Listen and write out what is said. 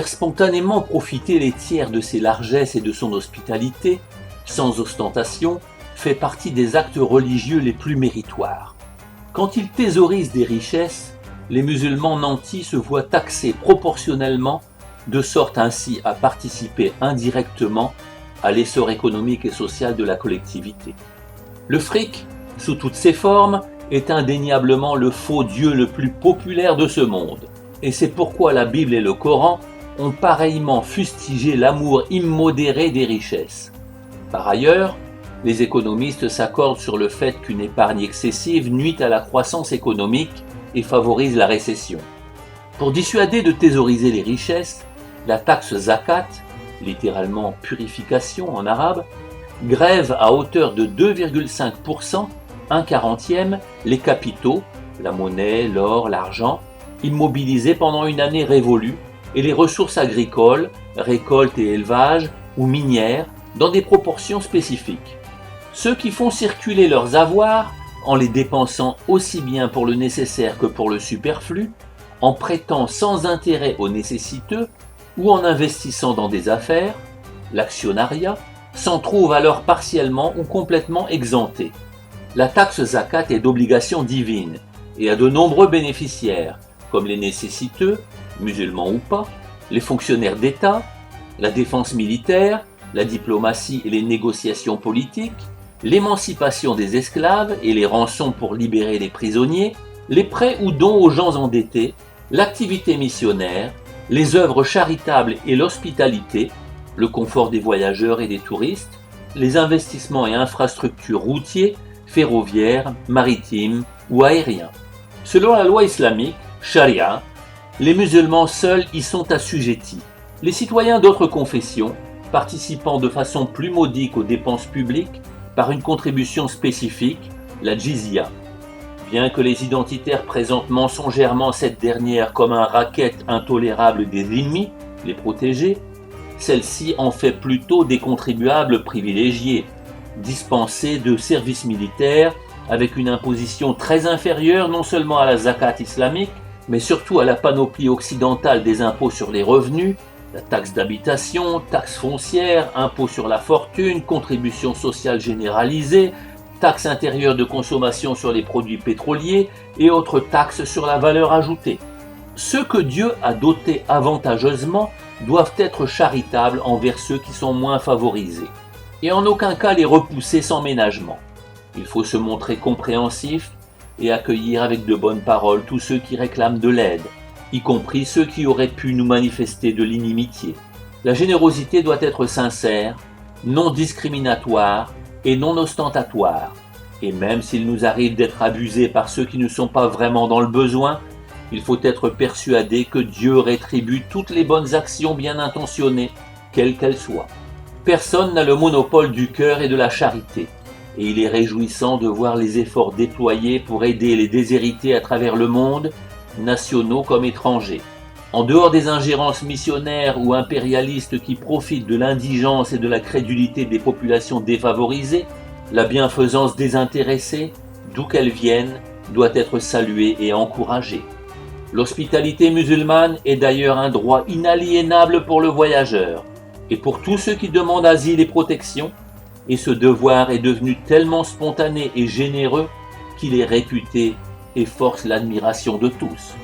Faire spontanément profiter les tiers de ses largesses et de son hospitalité, sans ostentation, fait partie des actes religieux les plus méritoires. Quand ils thésaurisent des richesses, les musulmans nantis se voient taxés proportionnellement, de sorte ainsi à participer indirectement à l'essor économique et social de la collectivité. Le fric, sous toutes ses formes, est indéniablement le faux Dieu le plus populaire de ce monde. Et c'est pourquoi la Bible et le Coran ont pareillement fustigé l'amour immodéré des richesses. Par ailleurs, les économistes s'accordent sur le fait qu'une épargne excessive nuit à la croissance économique et favorise la récession. Pour dissuader de thésauriser les richesses, la taxe zakat, littéralement purification en arabe, grève à hauteur de 2,5%, 1/40, les capitaux, la monnaie, l'or, l'argent, immobilisés pendant une année révolue, et les ressources agricoles, récoltes et élevages, ou minières, dans des proportions spécifiques. Ceux qui font circuler leurs avoirs, en les dépensant aussi bien pour le nécessaire que pour le superflu, en prêtant sans intérêt aux nécessiteux, ou en investissant dans des affaires, l'actionnariat, s'en trouvent alors partiellement ou complètement exemptés. La taxe zakat est d'obligation divine et a de nombreux bénéficiaires, comme les nécessiteux, musulmans ou pas, les fonctionnaires d'État, la défense militaire, la diplomatie et les négociations politiques, l'émancipation des esclaves et les rançons pour libérer les prisonniers, les prêts ou dons aux gens endettés, l'activité missionnaire, les œuvres charitables et l'hospitalité, le confort des voyageurs et des touristes, les investissements et infrastructures routiers, ferroviaires, maritimes ou aériens. Selon la loi islamique, Sharia, les musulmans seuls y sont assujettis. Les citoyens d'autres confessions, participant de façon plus modique aux dépenses publiques par une contribution spécifique, la jizya. Bien que les identitaires présentent mensongèrement cette dernière comme un racket intolérable des ennemis, les protégés, celle-ci en fait plutôt des contribuables privilégiés, dispensés de services militaires avec une imposition très inférieure non seulement à la zakat islamique, mais surtout à la panoplie occidentale des impôts sur les revenus, la taxe d'habitation, taxe foncière, impôt sur la fortune, contribution sociale généralisée, taxe intérieure de consommation sur les produits pétroliers et autres taxes sur la valeur ajoutée. Ceux que Dieu a dotés avantageusement doivent être charitables envers ceux qui sont moins favorisés, et en aucun cas les repousser sans ménagement. Il faut se montrer compréhensif et accueillir avec de bonnes paroles tous ceux qui réclament de l'aide, y compris ceux qui auraient pu nous manifester de l'inimitié. La générosité doit être sincère, non discriminatoire et non ostentatoire, et même s'il nous arrive d'être abusés par ceux qui ne sont pas vraiment dans le besoin, il faut être persuadé que Dieu rétribue toutes les bonnes actions bien intentionnées, quelles qu'elles soient. Personne n'a le monopole du cœur et de la charité, et il est réjouissant de voir les efforts déployés pour aider les déshérités à travers le monde, nationaux comme étrangers. En dehors des ingérences missionnaires ou impérialistes qui profitent de l'indigence et de la crédulité des populations défavorisées, la bienfaisance désintéressée, d'où qu'elle vienne, doit être saluée et encouragée. L'hospitalité musulmane est d'ailleurs un droit inaliénable pour le voyageur et pour tous ceux qui demandent asile et protection, et ce devoir est devenu tellement spontané et généreux qu'il est réputé et force l'admiration de tous.